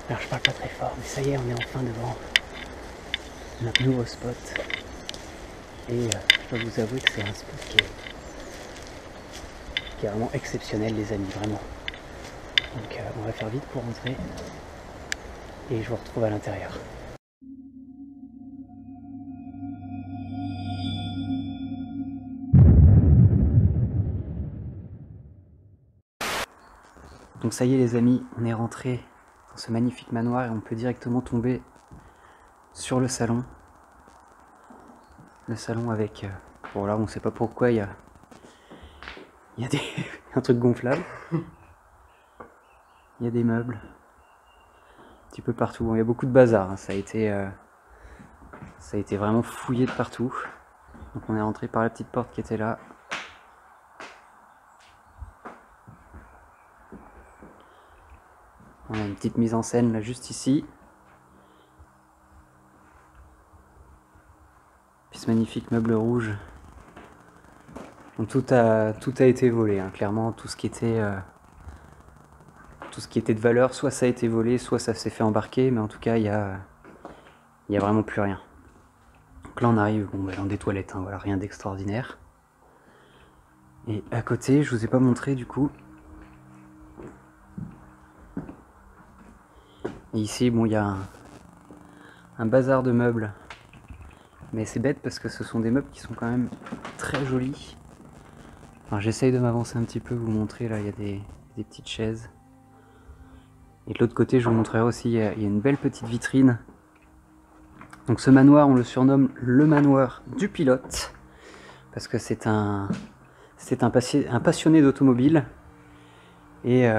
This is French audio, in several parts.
Alors je parle pas très fort, mais ça y est, on est enfin devant notre nouveau spot. Et je dois vous avouer que c'est un spot qui est vraiment exceptionnel, les amis, vraiment. Donc on va faire vite pour rentrer et je vous retrouve à l'intérieur. Donc ça y est les amis, on est rentré dans ce magnifique manoir et on peut directement tomber sur le salon. Le salon avec... bon là on sait pas pourquoi il y a un truc gonflable. Il y a des meubles. Un petit peu partout. Bon, il y a beaucoup de bazar, hein. Ça a été vraiment fouillé de partout. Donc on est rentré par la petite porte qui était là. On a une petite mise en scène là juste ici. Puis ce magnifique meuble rouge. Donc tout a été volé, hein. Clairement tout ce qui était de valeur, soit ça a été volé, soit ça s'est fait embarquer, mais en tout cas il y a vraiment plus rien. Donc là on arrive dans des toilettes, hein, voilà, rien d'extraordinaire. Et à côté, je vous ai pas montré du coup. Et ici, bon, il y a un bazar de meubles. Mais c'est bête parce que ce sont des meubles qui sont quand même très jolis. Alors j'essaye de m'avancer un petit peu, vous montrer, là il y a des petites chaises. Et de l'autre côté, je vous montrerai aussi, il y a une belle petite vitrine. Donc ce manoir, on le surnomme le manoir du pilote. Parce que c'est un passionné d'automobile. Et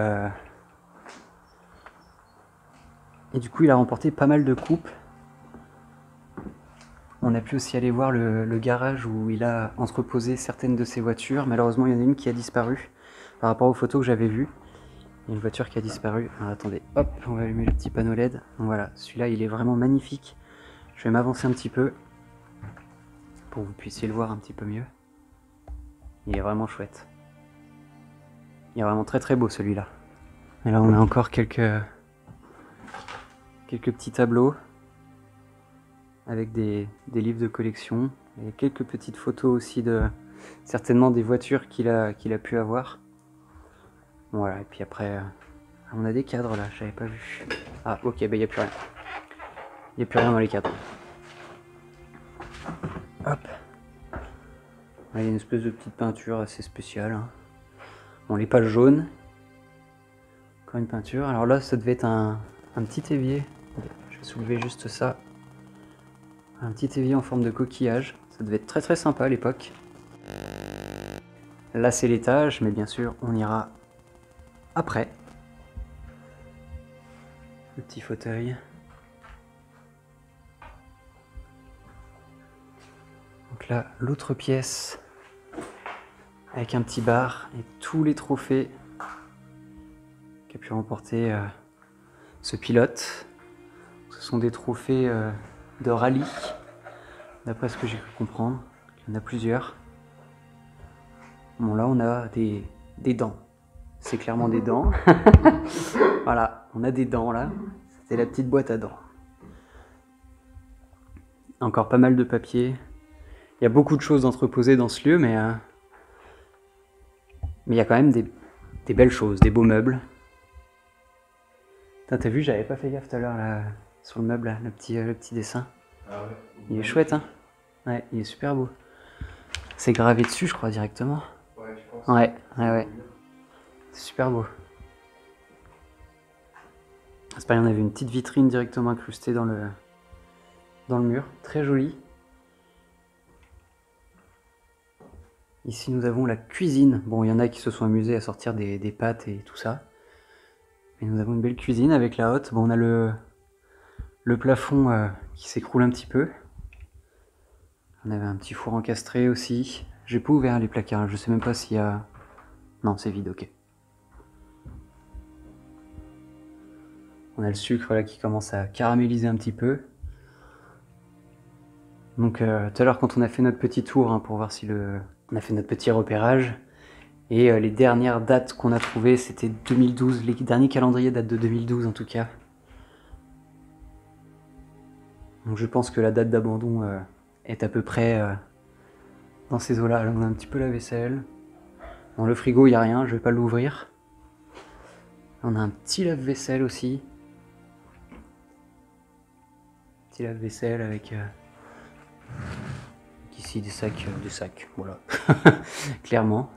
du coup, il a remporté pas mal de coupes. On a pu aussi aller voir le garage où il a entreposé certaines de ses voitures. Malheureusement, il y en a une qui a disparu par rapport aux photos que j'avais vues. Il y a une voiture qui a disparu. Alors, attendez, hop, on va allumer le petit panneau LED. Donc voilà, celui-là, il est vraiment magnifique. Je vais m'avancer un petit peu pour que vous puissiez le voir un petit peu mieux. Il est vraiment chouette. Il est vraiment très très beau celui-là. Et là, on a encore quelques petits tableaux avec des livres de collection et quelques petites photos aussi de certainement des voitures qu'il a pu avoir. Voilà, et puis après on a des cadres là, j'avais pas vu. Ah ok, il n'y a plus rien. Il n'y a plus rien dans les cadres. Hop. Il y a une espèce de petite peinture assez spéciale, hein. Bon, les pales jaunes. Encore une peinture. Alors là, ça devait être un petit évier. Je vais soulever juste ça. Un petit évier en forme de coquillage. Ça devait être très très sympa à l'époque. Là, c'est l'étage, mais bien sûr, on ira après. Le petit fauteuil. Donc là, l'autre pièce avec un petit bar et tous les trophées qu'a pu remporter ce pilote. Ce sont des trophées de rallye, d'après ce que j'ai pu comprendre. Il y en a plusieurs. Bon, là, on a des dents. C'est clairement des dents. Voilà, on a des dents là. C'était la petite boîte à dents. Encore pas mal de papier. Il y a beaucoup de choses entreposées dans ce lieu, mais il y a quand même des belles choses, des beaux meubles. T'as vu, j'avais pas fait gaffe tout à l'heure là, sur le meuble, là, le petit dessin. Ah ouais. Il est chouette, hein? Ouais, il est super beau. C'est gravé dessus, je crois, directement. Ouais, je pense. Ouais. C'est super beau. C'est pareil, on avait une petite vitrine directement incrustée dans le mur. Très jolie. Ici, nous avons la cuisine. Bon, il y en a qui se sont amusés à sortir des pâtes et tout ça. Mais nous avons une belle cuisine avec la hotte. Bon, on a le plafond qui s'écroule un petit peu. On avait un petit four encastré aussi. J'ai pas ouvert les placards, je sais même pas s'il y a... Non, c'est vide, ok. On a le sucre là qui commence à caraméliser un petit peu. Donc tout à l'heure quand on a fait notre petit tour, hein, pour voir si on a fait notre petit repérage. Et les dernières dates qu'on a trouvées, c'était 2012. Les derniers calendriers datent de 2012 en tout cas. Donc je pense que la date d'abandon est à peu près dans ces eaux-là. Là, on a un petit peu la vaisselle. Dans le frigo, il n'y a rien, je vais pas l'ouvrir. On a un petit lave-vaisselle aussi. Petit lave-vaisselle avec ici des sacs, voilà. Clairement.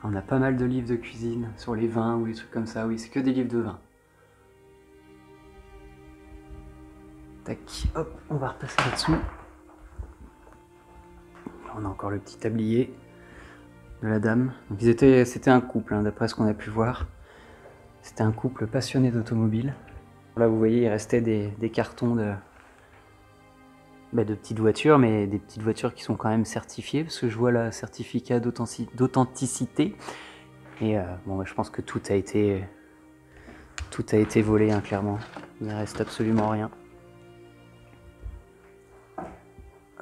On a pas mal de livres de cuisine sur les vins ou les trucs comme ça. Oui, c'est que des livres de vin. Tac, hop, on va repasser là-dessous. On a encore le petit tablier de la dame. Donc c'était un couple, hein, d'après ce qu'on a pu voir. C'était un couple passionné d'automobile. Là, vous voyez, il restait des cartons de petites voitures, mais des petites voitures qui sont quand même certifiées, parce que je vois le certificat d'authenticité. Et bon, je pense que tout a été volé, hein, clairement. Il ne reste absolument rien.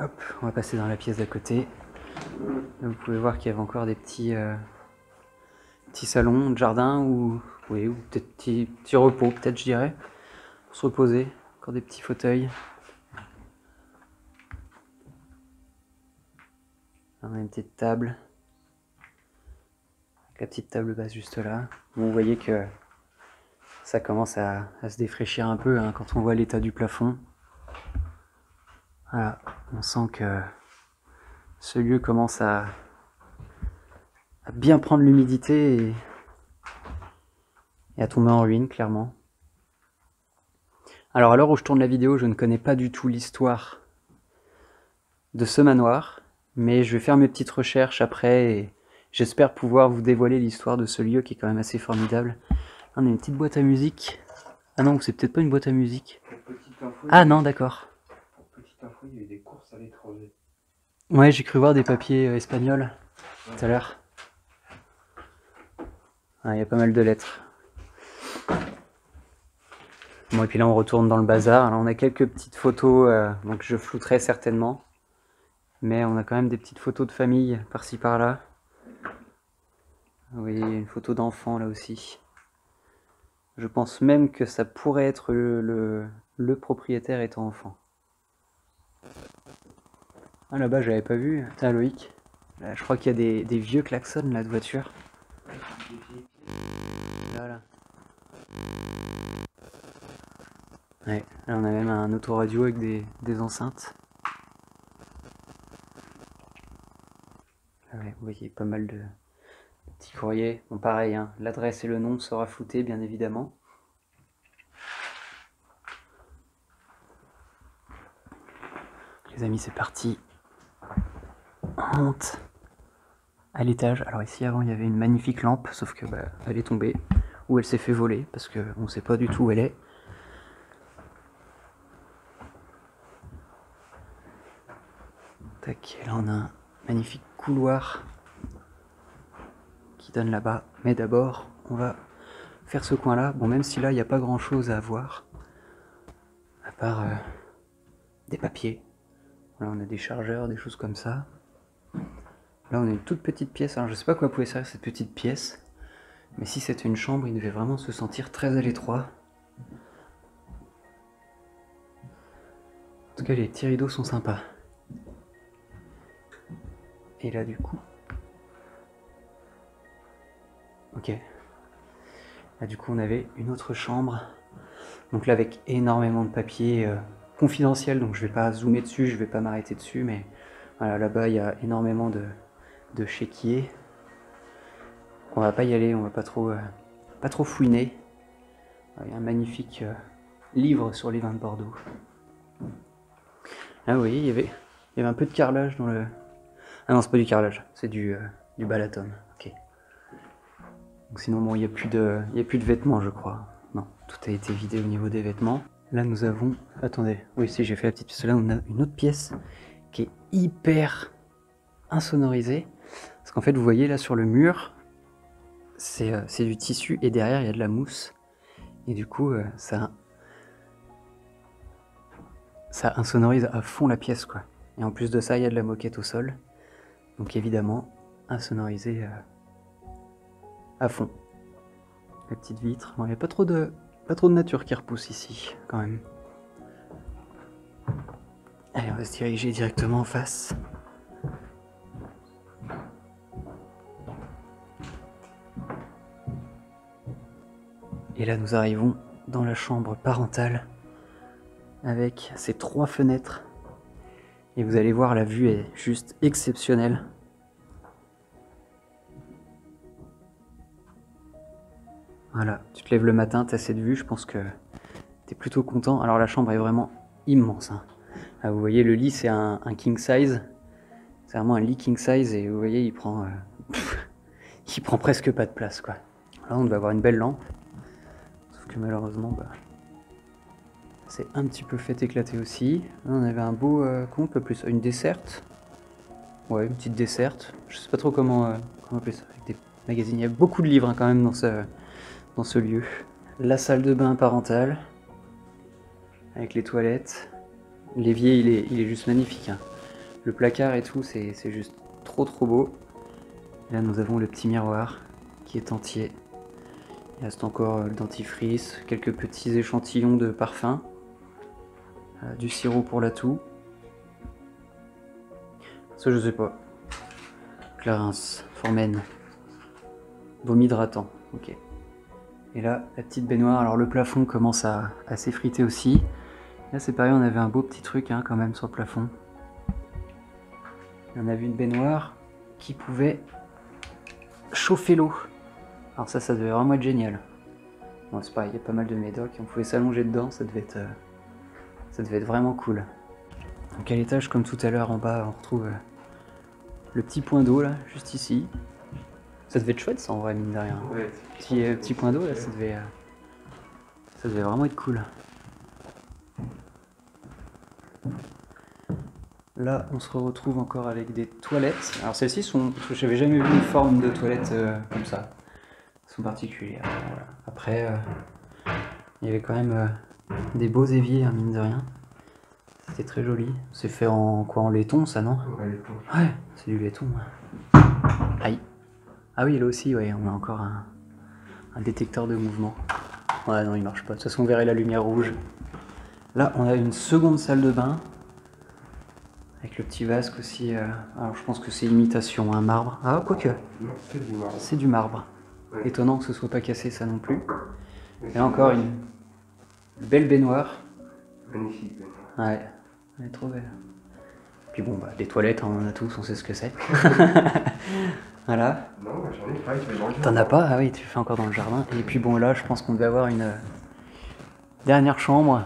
Hop, on va passer dans la pièce d'à côté. Là, vous pouvez voir qu'il y avait encore des petits salons de jardin ou peut-être petit repos, peut-être, je dirais, pour se reposer. Encore des petits fauteuils. Là, on a une petite table. La petite table basse juste là. Bon, vous voyez que ça commence à se défraîchir un peu, hein, quand on voit l'état du plafond. Voilà, on sent que ce lieu commence à bien prendre l'humidité et à tomber en ruine, clairement. Alors à l'heure où je tourne la vidéo, je ne connais pas du tout l'histoire de ce manoir, mais je vais faire mes petites recherches après et j'espère pouvoir vous dévoiler l'histoire de ce lieu qui est quand même assez formidable. On a une petite boîte à musique. Ah non, c'est peut-être pas une boîte à musique. Ah non, d'accord. Petite info, il y a eu des courses à l'étranger. Ouais, j'ai cru voir des papiers espagnols tout à l'heure. Ah, il y a pas mal de lettres. Bon, et puis là, on retourne dans le bazar. Alors, on a quelques petites photos, donc je flouterai certainement. Mais on a quand même des petites photos de famille par-ci par-là. Oui, une photo d'enfant là aussi. Je pense même que ça pourrait être le propriétaire étant enfant. Ah, là-bas, j'avais pas vu. Tiens, Loïc. Là, je crois qu'il y a des vieux klaxons là de voiture. Voilà. Ouais, là on a même un autoradio avec des enceintes. Ouais, vous voyez pas mal de petits courriers. Bon, pareil, hein, l'adresse et le nom sera flouté, bien évidemment. Les amis, c'est parti. On monte à l'étage. Alors ici, avant, il y avait une magnifique lampe, sauf que elle est tombée. Ou elle s'est fait voler, parce qu'on ne sait pas du tout où elle est. Tac, et là on a un magnifique couloir qui donne là-bas. Mais d'abord, on va faire ce coin-là. Bon, même si là, il n'y a pas grand-chose à voir, à part des papiers. Là, on a des chargeurs, des choses comme ça. Là, on a une toute petite pièce. Alors, je sais pas à quoi pouvait servir cette petite pièce, mais si c'était une chambre, il devait vraiment se sentir très à l'étroit. En tout cas, les petits rideaux sont sympas. Et là, du coup... Ok. Là, du coup, on avait une autre chambre. Donc là, avec énormément de papiers confidentiels, donc je vais pas zoomer dessus, je vais pas m'arrêter dessus, mais voilà, là-bas, il y a énormément de chéquiers. On va pas y aller, on va pas trop fouiner. Il y a un magnifique livre sur les vins de Bordeaux. Ah oui, il y avait un peu de carrelage dans le... Ah non, c'est pas du carrelage, c'est du Balaton. Ok. Donc sinon, bon, il n'y a plus de vêtements, je crois. Non, tout a été vidé au niveau des vêtements. Là, nous avons... Attendez, oui, si, j'ai fait la petite pièce. Là, on a une autre pièce qui est hyper insonorisée. Parce qu'en fait, vous voyez, là, sur le mur, c'est du tissu, et derrière, il y a de la mousse. Et du coup, ça insonorise à fond la pièce, quoi. Et en plus de ça, il y a de la moquette au sol. Donc évidemment, insonorisé à fond. La petite vitre. Bon, il n'y a pas trop de nature qui repousse ici, quand même. Allez, on va se diriger directement en face. Et là, nous arrivons dans la chambre parentale avec ces 3 fenêtres. Et vous allez voir, la vue est juste exceptionnelle. Voilà, tu te lèves le matin, tu as cette vue, je pense que tu es plutôt content. Alors la chambre est vraiment immense, hein. Là, vous voyez, le lit, c'est un king size. C'est vraiment un lit king size et vous voyez, il prend presque pas de place, quoi. Là, on doit avoir une belle lampe. Sauf que malheureusement, c'est un petit peu fait éclater aussi. Là, on avait un beau, comment on peut appeler ça, une desserte. Ouais, une petite desserte. Je sais pas trop comment appeler ça. Avec des magazines. Il y a beaucoup de livres, hein, quand même dans ce lieu. La salle de bain parentale. Avec les toilettes. L'évier, il est juste magnifique, hein. Le placard et tout, c'est juste trop beau. Et là, nous avons le petit miroir qui est entier. Il reste encore le dentifrice, quelques petits échantillons de parfum, du sirop pour la toux. Ça, je sais pas. Clarins, Formen, baume hydratant, ok. Et là, la petite baignoire. Alors, le plafond commence à s'effriter aussi. Là, c'est pareil, on avait un beau petit truc, hein, quand même sur le plafond. On avait une baignoire qui pouvait chauffer l'eau. Alors ça devait vraiment être génial. Bon, c'est pareil, il y a pas mal de médocs, on pouvait s'allonger dedans, ça devait être vraiment cool. Donc à l'étage, comme tout à l'heure, en bas, on retrouve le petit point d'eau, là, juste ici. Ça devait être chouette, ça, en vrai, mine de rien. Ouais, Petit point d'eau, là, ça devait vraiment être cool. Là, on se retrouve encore avec des toilettes. Alors celles-ci sont... Parce que j'avais jamais vu une forme de toilette comme ça. Elles sont particulières. Voilà. Après, il y avait quand même des beaux éviers, hein, mine de rien. C'était très joli. C'est fait en quoi? En laiton, ça, non? ouais, laiton. Ouais, c'est du laiton. Ouais. Aïe. Ah oui, là aussi, ouais, on a encore un détecteur de mouvement. Ouais, non, il marche pas. De toute façon, on verrait la lumière rouge. Là, on a une seconde salle de bain. Avec le petit vasque aussi. Alors, je pense que c'est imitation, un marbre. Ah, quoique. Non, c'est du marbre. C'est du marbre. Ouais. Étonnant que ce soit pas cassé, ça non plus. Et là, encore une belle baignoire. Magnifique. Ouais, elle est trop belle. Puis bon, des toilettes, hein, on en a tous, on sait ce que c'est. Voilà. Non, j'en ai pas, tu vas dans le T'en as pas? Ah oui, tu le fais encore dans le jardin. Et puis bon, là, je pense qu'on devait avoir une dernière chambre.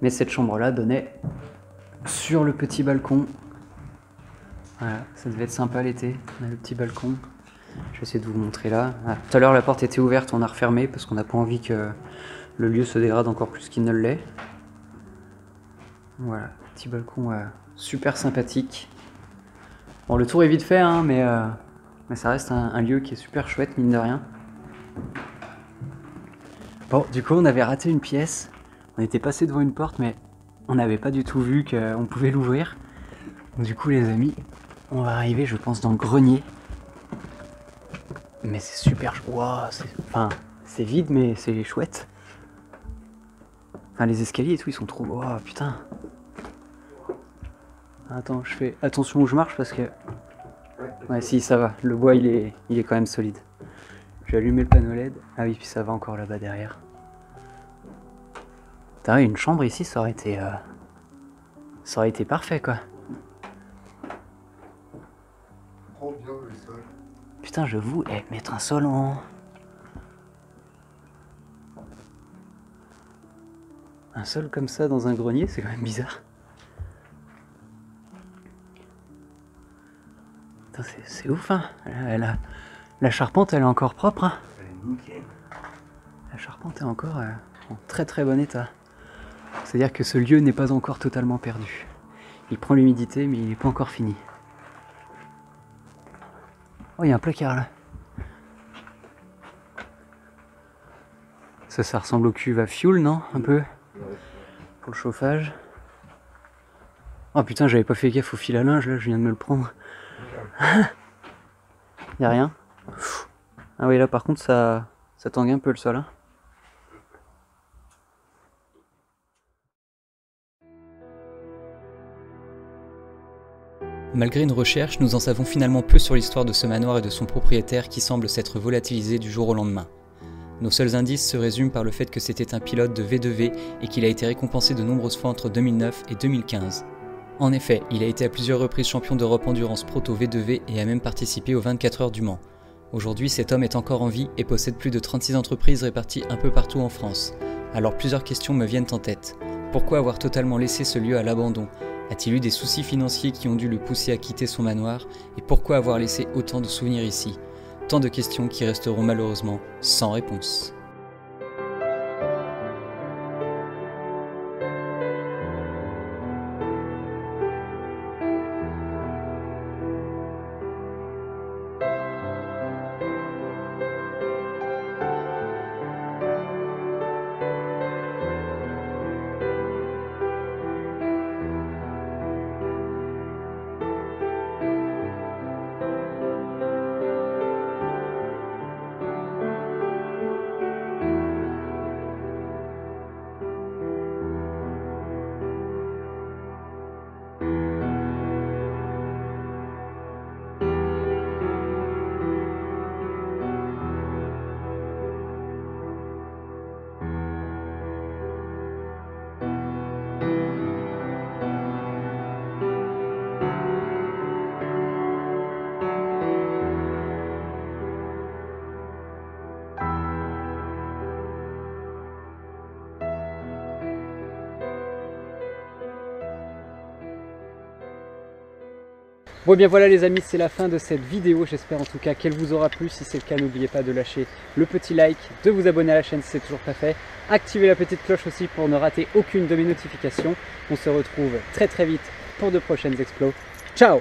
Mais cette chambre-là donnait sur le petit balcon. Voilà, ça devait être sympa l'été. On a le petit balcon. Je vais essayer de vous montrer là. Ah, tout à l'heure, la porte était ouverte, on a refermé parce qu'on n'a pas envie que le lieu se dégrade encore plus qu'il ne l'est. Voilà, petit balcon super sympathique. Bon, le tour est vite fait, hein, mais ça reste un lieu qui est super chouette, mine de rien. Bon, du coup, on avait raté une pièce. On était passé devant une porte, mais on n'avait pas du tout vu qu'on pouvait l'ouvrir. Du coup, les amis, on va arriver, je pense, dans le grenier. Mais c'est super... Wow, c'est vide, mais c'est chouette. Enfin, les escaliers et tout, ils sont trop... Oh, putain. Attends, je fais attention où je marche parce que... Ouais, si, ça va. Le bois, il est quand même solide. Je vais allumer le panneau LED. Ah oui, puis ça va encore là-bas derrière. Putain, une chambre ici, ça aurait été parfait, quoi. Trop bien le sol. Putain, je vous... mettre un sol en... Un sol comme ça dans un grenier, c'est quand même bizarre. Putain, c'est ouf, hein. La charpente, elle est encore propre, hein. Elle est nickel. La charpente est encore en très bon état. C'est-à-dire que ce lieu n'est pas encore totalement perdu. Il prend l'humidité, mais il n'est pas encore fini. Oh, il y a un placard là. Ça ressemble aux cuves à fioul, non? Un peu? Ouais. Pour le chauffage. Oh putain, j'avais pas fait gaffe au fil à linge, là, je viens de me le prendre. Y'a rien? Ah oui, là par contre, ça tangue un peu le sol, hein. Malgré une recherche, nous en savons finalement peu sur l'histoire de ce manoir et de son propriétaire qui semble s'être volatilisé du jour au lendemain. Nos seuls indices se résument par le fait que c'était un pilote de V2V et qu'il a été récompensé de nombreuses fois entre 2009 et 2015. En effet, il a été à plusieurs reprises champion d'Europe Endurance Proto V2V et a même participé aux 24 heures du Mans. Aujourd'hui, cet homme est encore en vie et possède plus de 36 entreprises réparties un peu partout en France. Alors plusieurs questions me viennent en tête. Pourquoi avoir totalement laissé ce lieu à l'abandon ? A-t-il eu des soucis financiers qui ont dû le pousser à quitter son manoir ? Et pourquoi avoir laissé autant de souvenirs ici ? Tant de questions qui resteront malheureusement sans réponse. Bon et bien voilà les amis, c'est la fin de cette vidéo, j'espère en tout cas qu'elle vous aura plu. Si c'est le cas, n'oubliez pas de lâcher le petit like, de vous abonner à la chaîne si c'est toujours pas fait, activez la petite cloche aussi pour ne rater aucune de mes notifications. On se retrouve très vite pour de prochaines explos. Ciao!